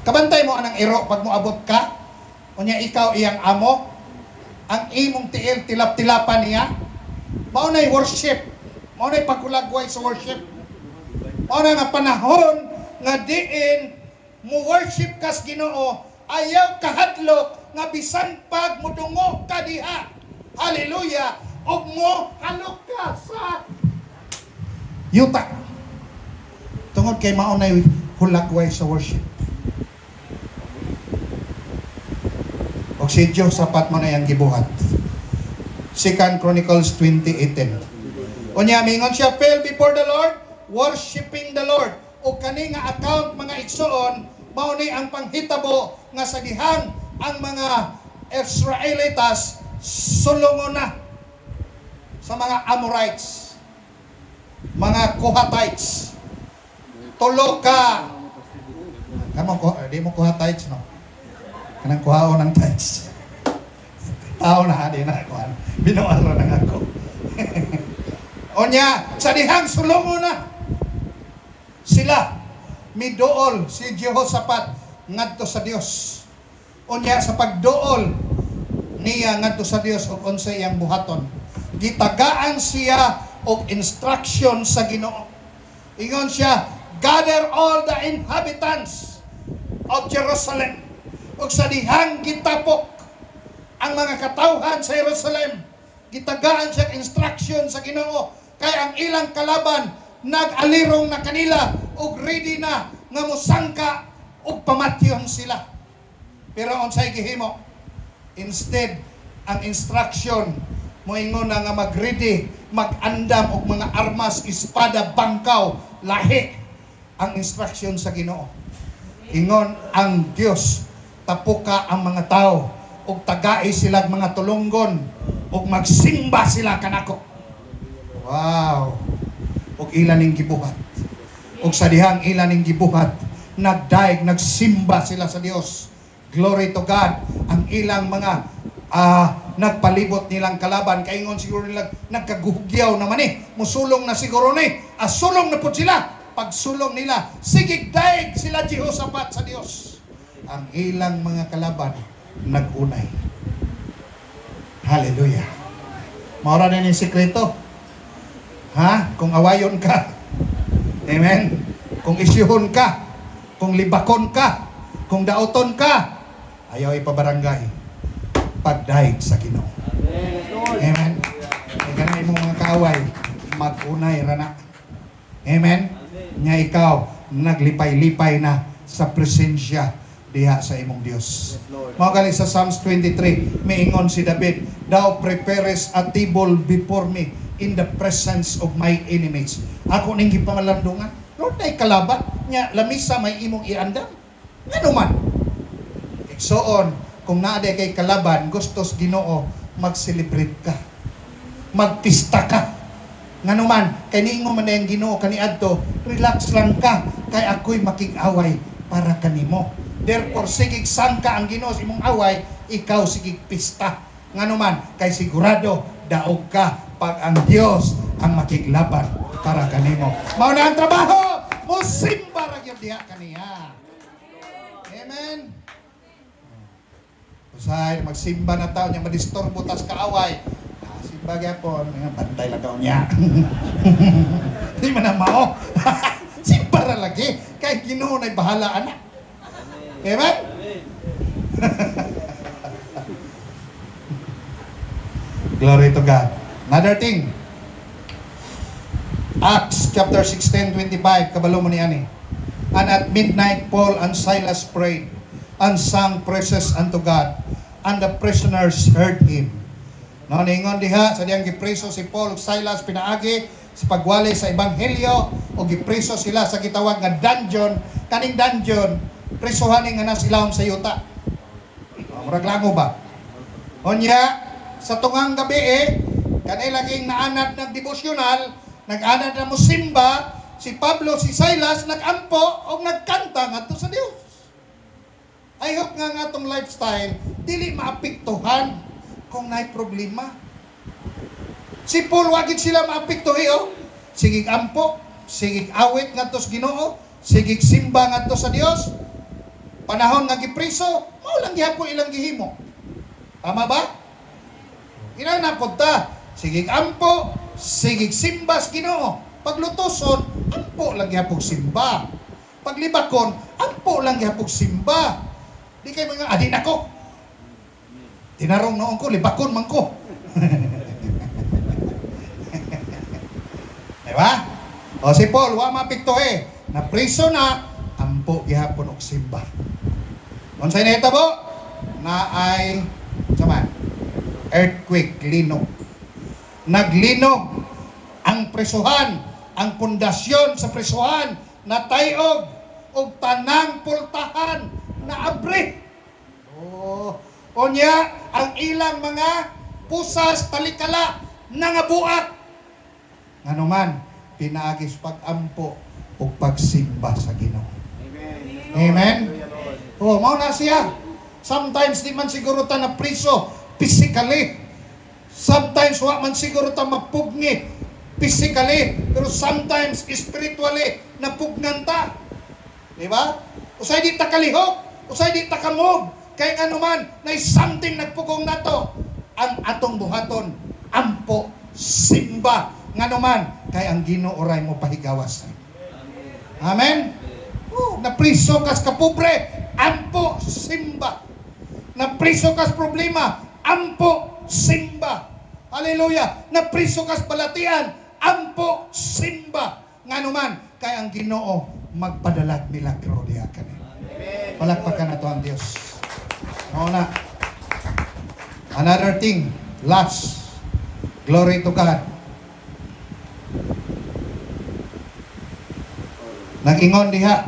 Kabantay mo anang iro pag moabot ka, unya ikaw iyang amo, ang imong tiil tilap-tilapan niya. Mao na worship. Mao na pagkulagway sa worship. Mao na nga panahon nga diin mo worship kas Ginoo, ayaw kahadlok nga bisan pag mudungo ka diha. Hallelujah. Og mo halok ka sa yuta. Tungod kay mao na hulagway sa worship. Og si Jehoshaphat mo na yang gibuhat. 2 Chronicles 20:18. Unya mingon siya, fell before the Lord, worshiping the Lord. O kani nga account mga igsoon, mao ni ang panghitabo nga sa dihang ang mga Israelitas sulungon na sa mga Amorites, mga Kohatites. Tulo ka. Di mo Kohatites, no? Kanang kuhaon ng tights. Tao na, di na ako. Binuara na ako. Onya, sa dihang sulungon na sila midool si Jehoshaphat ngadto sa Dios. Unya sa pagdool niya ngadto sa Dios ug unsay iyang buhaton. Gitagaan siya og instruction sa Ginoo. Ingon siya, gather all the inhabitants of Jerusalem. Ug sa dihang gitapok ang mga katawhan sa Jerusalem, gitagaan siya instruction sa Ginoo kay ang ilang kalaban nag-alirong na kanila ug ready na nga mosangka ug pamatyon sila. Pero unsay gihimo? Instead, ang instruction moingon na nga mag-ready, mag-andam og mga armas, espada, bangkaw, lahi ang instruction sa Ginoo. Ingon ang Dios, tapuka ang mga tao ug tagai sila mga tulunggon ug magsimba sila kanako. Wow. Ug ilan ning gibuhat. Ug sa dihang ilan ning gibuhat, nagdaig, nagsimba sila sa Dios. Glory to God. Ang ilang mga nagpalibot nilang kalaban, kaingon siguro nila nagkaguhugyaw naman musulong na siguro asulong na po sila. Pagsulong nila, sigig daig sila Jehoshaphat sa Dios. Ang ilang mga kalaban nagunay. Hallelujah. Maura na yung sikreto. Ha? Kung awayon ka, amen? Kung isyuhon ka, kung libakon ka, kung dauton ka, ayaw ipabarangay. Pagdaig sa Ginoo. Amen? Ay ganay mo mga kaaway, mag-unay rana. Amen? Nya ikaw, naglipay-lipay na sa presensya diha sa imong Dios. Mga galing sa Psalms 23, maingon si David, Thou preparest a table before me in the presence of my enemies. Ako ning gipamalandungan. Lord, ay kalaban nya lamisa may imong iandam. Ngano man? Iksoon, kung naaday kay kalaban, gustos Ginoo, mag-celebrate ka. Magpista ka. Ngano man, kay niingon man ang Ginoo kaniadto, relax lang ka, kay ako'y makig-away para kanimo. Therefore, sigig sangka ang Ginoo sa imong away, ikaw sigig pista. Ngano man, kay sigurado, daog ka pag ang Dios ang makiglaban para kanimo. Mao na ang trabaho, musimba ra gyud diha kaniya. Amen. Usay magsimba na taon nya madisturbo tas kaaway. Simba gyapon, bantay lang daw niya. Di man na mao. Simba ra lagi kay Ginoo nay bahala ana. Amen. Glory to God. Another thing. Acts chapter 16:25, kabalo mo ni ani. And at midnight Paul and Silas prayed and sang praises unto God, and the prisoners heard him. No, ningon diha sa diyang gipreso si Paul ug Silas pinaagi sa pagwali sa ebanghelyo o gipreso sila sa gitawag nga dungeon. Kaning dungeon, presohan nga na silawom sa yuta. Murag lango ba? Onya, sa tungang gabi kanay laging naanad ng devotional, nag-anad na musimba, si Pablo, si Silas, nag-ampo o nagkanta ngadto sa Dios. I hope nga nga itong lifestyle, dili maapektuhan kung naay problema. Si Paul, wagid sila maapektuhi, Sigig ampo, sigig awit ngadto sa Ginoo, sigig simba ngadto sa Dios. Panahon nga gipriso, mao lang gihapon ilang gihimo. Tama ba? Ina na punta, sigig ampo, sigig simba sa Ginoo. Paglutoson, ampo lang gihapon simba. Paglibakon, ampo lang gihapon simba. Di kay mga adin ako. Tinarong noon ko, libakon man ko. Diba? O si Paul, wa mapikto na priso na, ampo gihapon og simba. Unsay nahitabo? Na ay, saman, earthquake, linog. Naglinog ang presuhan, ang pundasyon sa presuhan, natayog, og tanang pultahan, na abri. Onya, ang ilang mga pusas, talikala, nangabuak. Ngano man, pinaagis pag-ampo o pagsimba sa Ginoo. Amen? Mao na siya. Sometimes di man siguro ta na priso physically. Sometimes wa man siguro ta mapugni physically, pero sometimes spiritually napugnan ta. Di ba? Usay di ta kalihok, usay di ta kamog, kay ano man, na something nagpugong nato. Ang atong buhaton, ampo, simba, ngano man, kay ang Ginoo oray mo pahigawas. Amen? Napriso kas kapobre, ampo, simba. Napriso kas problema, ampo, simba. Hallelujah. Napriso kas balatian, ampo, simba. Ngano man, kay ang Ginoo magpadalag milagro diha kani. Palakpakan nato ang Dios. Mao na. Another thing, last. Glory to God. Nag-ingon diha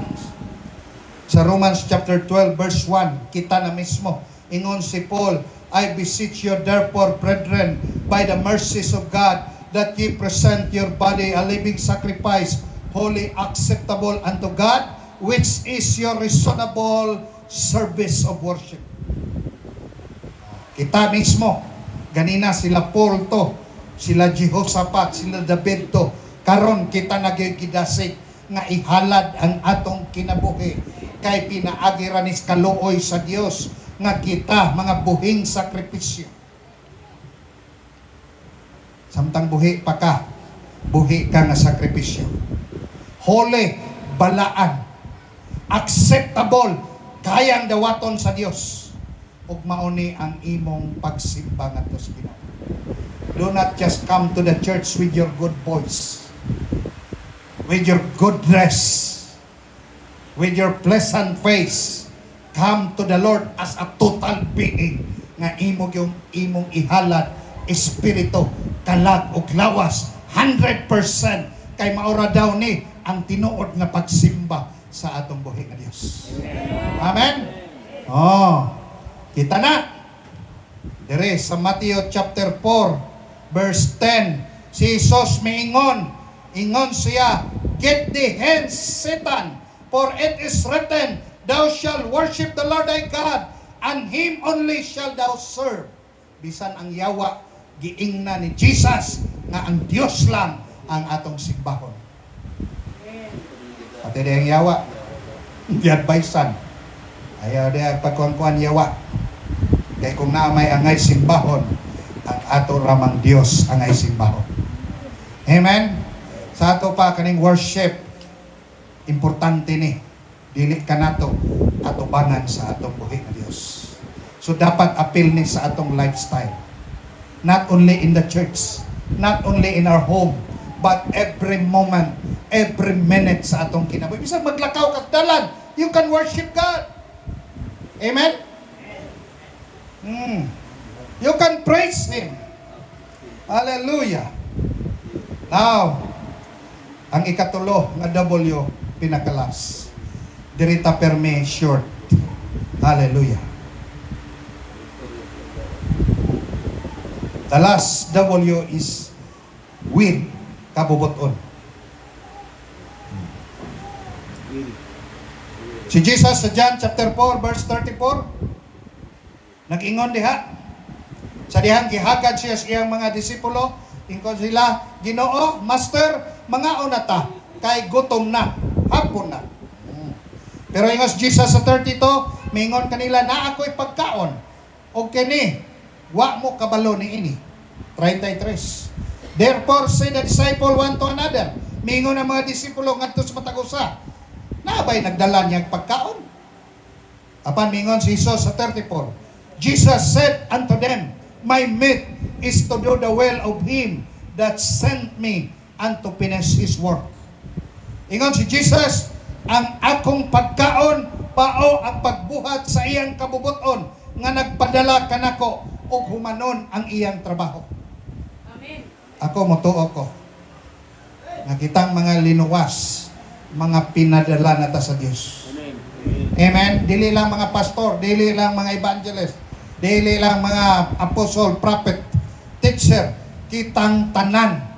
sa Romans chapter 12 verse 1, kita na mismo. Ingon si Paul, I beseech you therefore, brethren, by the mercies of God, that ye present your body a living sacrifice, holy, acceptable unto God, which is your reasonable service of worship. Kita mismo, ganina sila Paul to, sila Jehoshaphat, sila David to, karon kita nagigidasig nga ihalad ang atong kinabuhi kay pinaagi ra ni kaluoy sa Dios nga kita mga buhing sakripisyo. Samtang buhi pa ka, buhi ka nga sakripisyo. Holy, balaan, acceptable, kayang dawaton sa Dios. Ug mauni ang imong pagsimba ngadto sa Ginoo. Do not just come to the church with your good voice, with your good dress, with your pleasant face. Come to the Lord as a total being nga imong ihalad espiritu, kalag ug lawas 100% kay maura daw ni ang tinuod nga pagsimba sa atong buhi nga Dios. Amen. Oh, kita na dire sa Matthew chapter 4 verse 10, si Jesus miingon, ingon siya, get thee hence, Satan, for it is written, thou shalt worship the Lord thy God, and Him only shall thou serve. Bisan ang yawa, giingna ni Jesus nga ang Dios lang ang atong simbahon. Pati di ang yawa, di-advisean. Ayaw di pagkuhan-kuhan yawa. Kaya kung naamay angay simbahon, ang ato ramang Dios angay simbahon. Amen? Sa ato pa kaning worship, importante ni. Dili ka nato atubangan sa atong buhi nga Dios. So dapat appeal ni sa atong lifestyle. Not only in the church, not only in our home, but every moment, every minute sa atong kinabuhi. Bisag maglakaw kag dalan, you can worship God. Amen? You can praise Him. Hallelujah. Now, ang ikatulo nga W, pinakalas. Dirita per me short. Hallelujah. The last W is with, kabubuton. Si Jesus sa John chapter 4 verse 34 nag-ingon diha sa dihang gihagad siya sa iyang mga disipulo, ingkon sila, Ginoo, Master, mga unata kay gutom na, hapon na. Pero ingos Jesus sa 32, mingon kanila na ako'y pagkaon. O kini, wa mo kabalo ni ini. 33. Therefore say the disciple one to another. Mingon ang mga disipulo ngadto sa matagusa. Nabay nagdala niya pagkaon. Apan mingon si Jesus sa 34. Jesus said unto them, my meat is to do the will of Him that sent me and to finish His work. Ingon si Jesus, ang akong pagkaon, pao ang pagbuhat sa iyang kabubuton, nga nagpadala kanako o humanon ang iyang trabaho. Amen. Ako motuo ko, nga kitang mga linuwas, mga pinadala nata sa Dios. Amen. Amen. Dili lang mga pastor, dili lang mga evangelist, dili lang mga apostle, prophet, teacher, kitang tanan.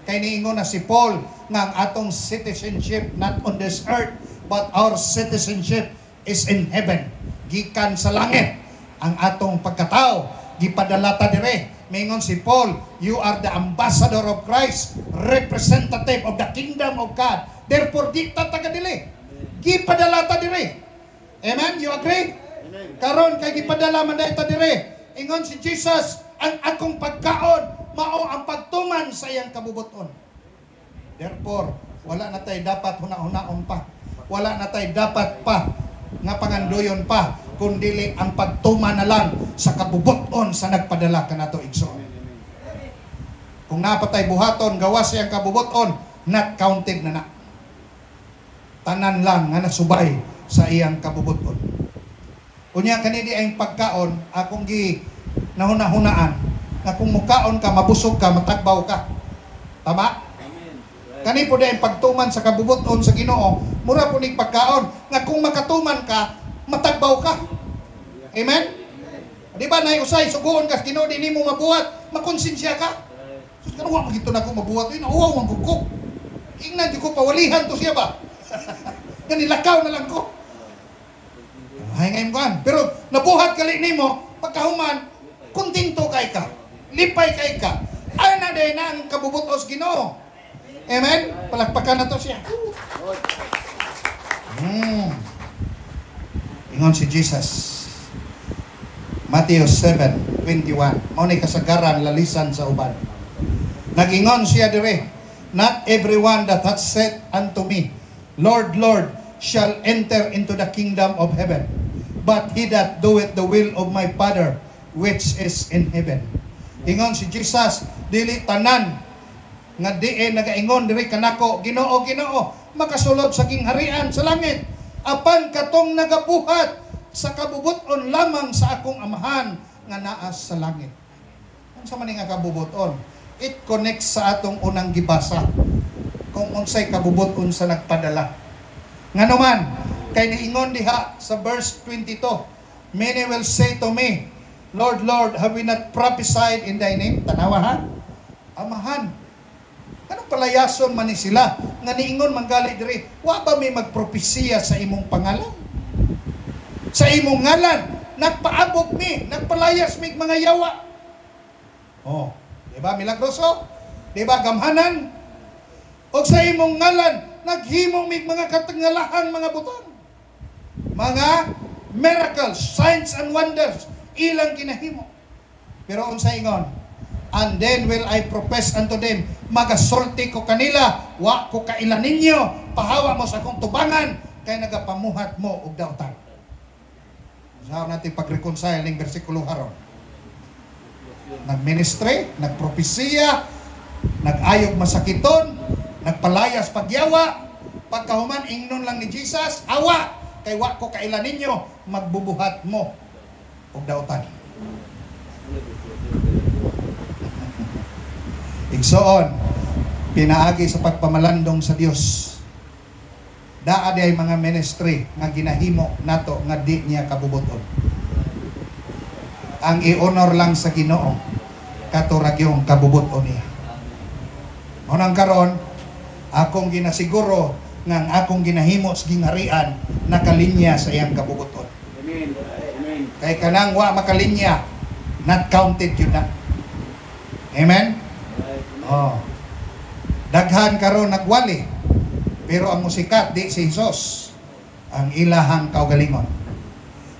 Kay niingon na si Paul nga ang atong citizenship not on this earth, but our citizenship is in heaven. Gikan sa langit ang atong pagkatao, gipadala ta dire. Mingon si Paul, you are the ambassador of Christ, representative of the kingdom of God. Therefore, di ta taga-dili. Gipadala ta dire. Amen? You agree? Karon kay gipadala man ta dire. Ingon si Jesus, ang akong pagkaon mao ang pagtuman sa iyang kabubuton. Therefore, wala na tayo dapat huna-hunaon pa. Wala na tayo dapat pa nga pangandoyon pa, kundili ang pagtuman na lang sa kabubuton sa nagpadala kanato igsoon. Kung napatay buhaton, gawas siyang kabubuton, not counted na na. Tanan lang nga nasubay sa iyang kabubuton. Kunya kanidi ay pagkaon, akong gi nahuna-hunaan, na kung mukaon ka, mabusog ka, matagbaw ka. Tama? Kani po dahil pagtuman sa kabubuton sa Ginoo, Mura po ning pagkaon nga kung makatuman ka, matagbaw ka. Amen? Di ba usay suguon ka Ginoo di nimo mabuhat, makonsensya ka. Sus kanuwa magito na ko mabuhat ina, uwaw ang gugko. Ingnan di ko pawalihan to siya ba? Ganilakaw na lang ko. Ay ngayon kan. Pero nabuhat kali nimo pagkahuman, kontento kay ka. Lipay kay ka. Ay na day na ang kabubutos Ginoo. Amen? Palakpakan na to siya. Ingon si Jesus. Matthew 7:21. Mao ni kasagaran lalisan sa uban. Nagingon siya dire, not everyone that hath said unto me, Lord, Lord, shall enter into the kingdom of heaven, but he that doeth the will of my Father which is in heaven. Ingon si Jesus, dili tanan nga diin nagaingon diri kanako, Ginoo, Ginoo, makasulod sa kingharian sa langit. Apan katong nagabuhat sa kabubuton lamang sa akong amahan nga naa sa langit. Unsa man nga kabubuton? It connects sa atong unang gibasa. Kung unsay kabubuton sa nagpadala. Nganuman, kay niingon diha sa verse 22, many will say to me, Lord, Lord, have we not prophesied in thy name? Tanawa ha? Amahan. Anong palayason man ni sila? Nga niingon manggali diri, wa ba may magpropesiya sa imong pangalan? Sa imong ngalan, nagpaabot mi, nagpalayas mi mga yawa. Oh, di ba milagroso? Di ba gamhanan? O sa imong ngalan, naghimong mi mga katangalahang mga butang. Mga miracles, signs and wonders, ilang ginahimo. Pero unsa ingon? And then will I profess unto them, magasulti ko kanila, wa ko kailan ninyo, pahawa mo sa akong tubangan, kay nagapamuhat mo og dautan. Saan natin pag-reconcile ng versikulo haron? Nagministry, nagpropesiya, nagayog masakiton, nagpalayas pagyawa, pagkahuman ingnon lang ni Jesus, awa, kay wa ko kailan ninyo, magbubuhat mo og dautan. Igsoon, pinaagi sa pagpamalandong sa Dios. Daa di ay mga ministry nga ginahimo nato nga di niya kabubuton. Ang i-honor lang sa Ginoo katurag yung kabubuton niya. Unang karon, akong ginasiguro nga ang akong ginahimo sa gingharian nakalinya sa iyang kabubuton. Amen. Amen. Kay kanang wa makalinya, not counted yun na. Amen? Oh. Daghan karon nagwali. Pero ang musikat di si Jesus ang ilahang kaugalingon.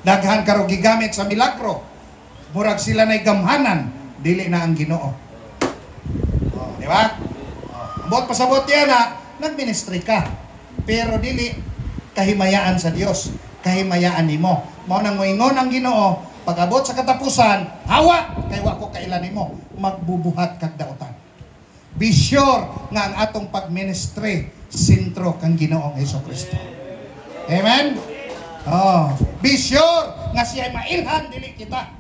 Daghan karon gigamit sa milagro. Murag sila nay gamhanan, dili na ang Ginoo. Oh, di ba? Oh. Ambot pasabot yan na nagministry ka. Pero dili kahimayaan sa Dios, kahimayaan nimo. Mao nang moingon ang Ginoo, pag-abot sa katapusan, hawa kay wa ko kailan nimo, magbubuhat kag dautan. Be sure nga ang atong pag-ministry sentro kang Ginoong Hesukristo. Amen? Oh, be sure nga siya mailhan dili kita.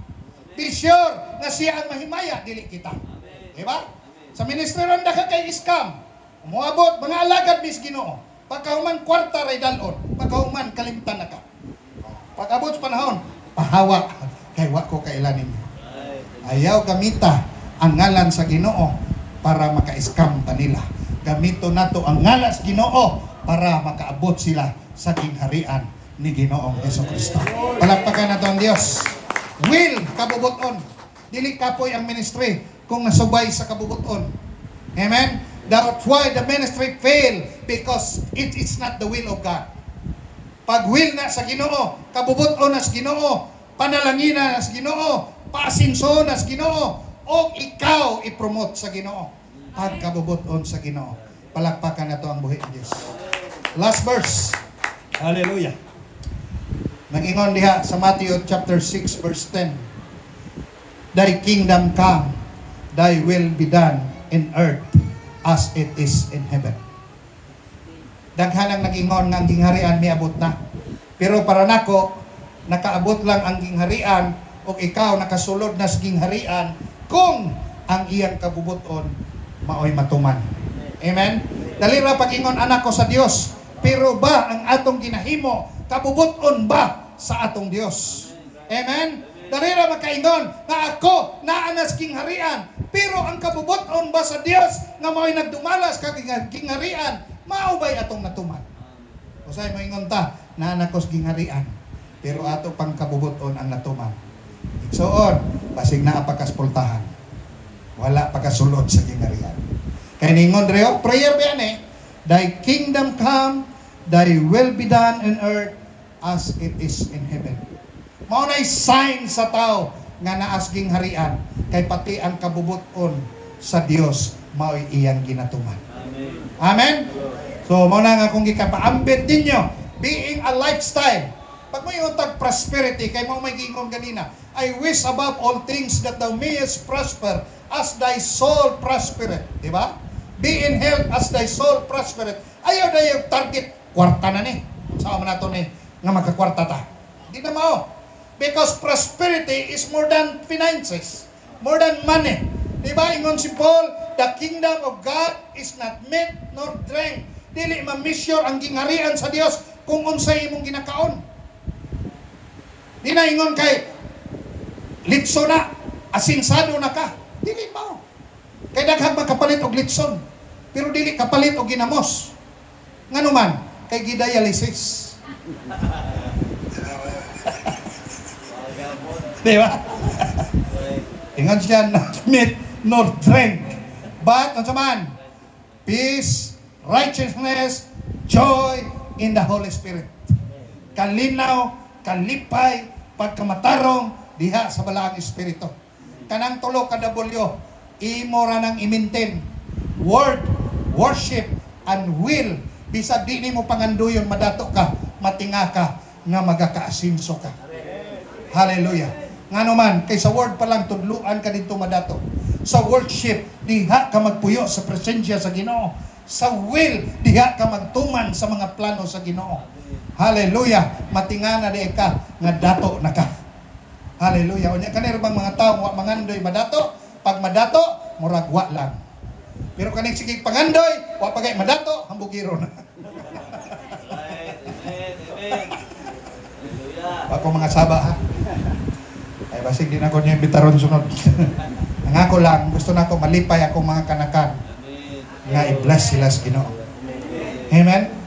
Be sure nga siya ang mahimaya dili kita. Di ba? Sa ministry ron ka kay scam. Umuabot mga alagad bis Ginoo. Pagkahuman kwarta ray dalon, pagkahuman kalimtan na ka. Pag-abot sa panahon, pahawa kay wa ko kailan ninyo. Ayaw gamita ang ngalan sa Ginoo para maka-scam ta nila. Gamito nato ang ngalan sa Ginoo para makaabot sila sa kingharian ni Ginoong Hesukristo. Palakpakan nato ang Dios. Will kabubuton. Dili kapoy ang ministry kung nasubay sa kabubuton. Amen. That's why the ministry fail because it is not the will of God. Pag will na sa Ginoo, kabubuton na sa Ginoo, panalangin na sa Ginoo, paasinso na sa Ginoo, o ikaw i-promote sa Ginoo pagkabubuton sa Ginoo. Palakpakan na to ang buhi ng Diyos. Last verse. Hallelujah. Nag-ingon diha sa Matthew chapter 6 verse 10. Thy kingdom come, thy will be done in earth as it is in heaven. Daghanang nag-ingon nga ang gingharian miabot na. Pero para nako, nakaabot lang ang gingharian o ikaw nakasulod na sa gingharian kung ang iyang kabubuton maoy matuman. Amen? Dali ra pag-ingon anak ko sa Dios, Pero ba ang atong ginahimo kabubuton ba sa atong Dios? Amen? Darira makaingon na ako naanas kingharian, pero ang kabubuton ba sa Dios nga mao'y nagdumalas kag kingharian, maubay atong natuman. Usay mo ingon ta, naanakos kingharian, pero ato pang kabubuton ang natuman. Igsoon, basig naa pagkaspultahan. Wala pagkasulod sa kingharian. Kaya ningon reo, prayer ba yan eh? Thy kingdom come, thy will be done on earth as it is in heaven. Mao na'y sign sa tao nga naasging harian, kay pati ang kabubuton sa Dios mao'y iyang ginatuman. Amen. Amen? So, mao na nga kung gikapaambit ninyo, being a lifestyle. Pag mo yung tag-prosperity, kay mo may gingon ganina, I wish above all things that thou mayest prosper as thy soul prospereth. Di ba? Be in health as thy soul prospereth. Ayaw na yung target, kwarta na ni. Saan mo na ito ni, nga magkakwarta ta. Di na mao. Because prosperity is more than finances, more than money. Di ba? Ingon si Paul, the kingdom of God is not meat nor drink. Dili ma-measure ang gingharian sa Dios kung unsay imong ginakaon. Di na ingon kay litso na, asinsado na ka. Dili mao. Kay daghang magkapalit og litson, pero dili kapalit og ginamos. Nganuman, kay gidialysis. Di ba? Ingon siya, not meat nor drink. But, ano man? Peace, righteousness, joy in the Holy Spirit. Kalinaw, kalipay, pagkamatarong, diha sa balaang Espiritu. Kanang tulo kada bulyo, imo ra nang i-maintain. Word, worship, and will. Bisag di nimo panganduyon, madato ka, matinga ka, nga magakaasinso ka. Hallelujah. Nga naman, kay sa word pa lang, tudluan ka dito madato. Sa worship, diha ka magpuyo sa presensya sa Ginoo. Sa will, diha ka magtuman sa mga plano sa Ginoo. Hallelujah. Matinga na di ka, nga dato na ka. Hallelujah. Unya kanir bang mga tao, mangandoy madato, pag madato, muragwa lang. Pero kaning sige pangandoy, wa pagay madato, hambugiro na. Ako mga saba ha. Ay basig din ako niya bitaron sunod. Ang ako lang, gusto na ako malipay ako mga kanakan. Nga i-bless sila sa Ginoo. Amen?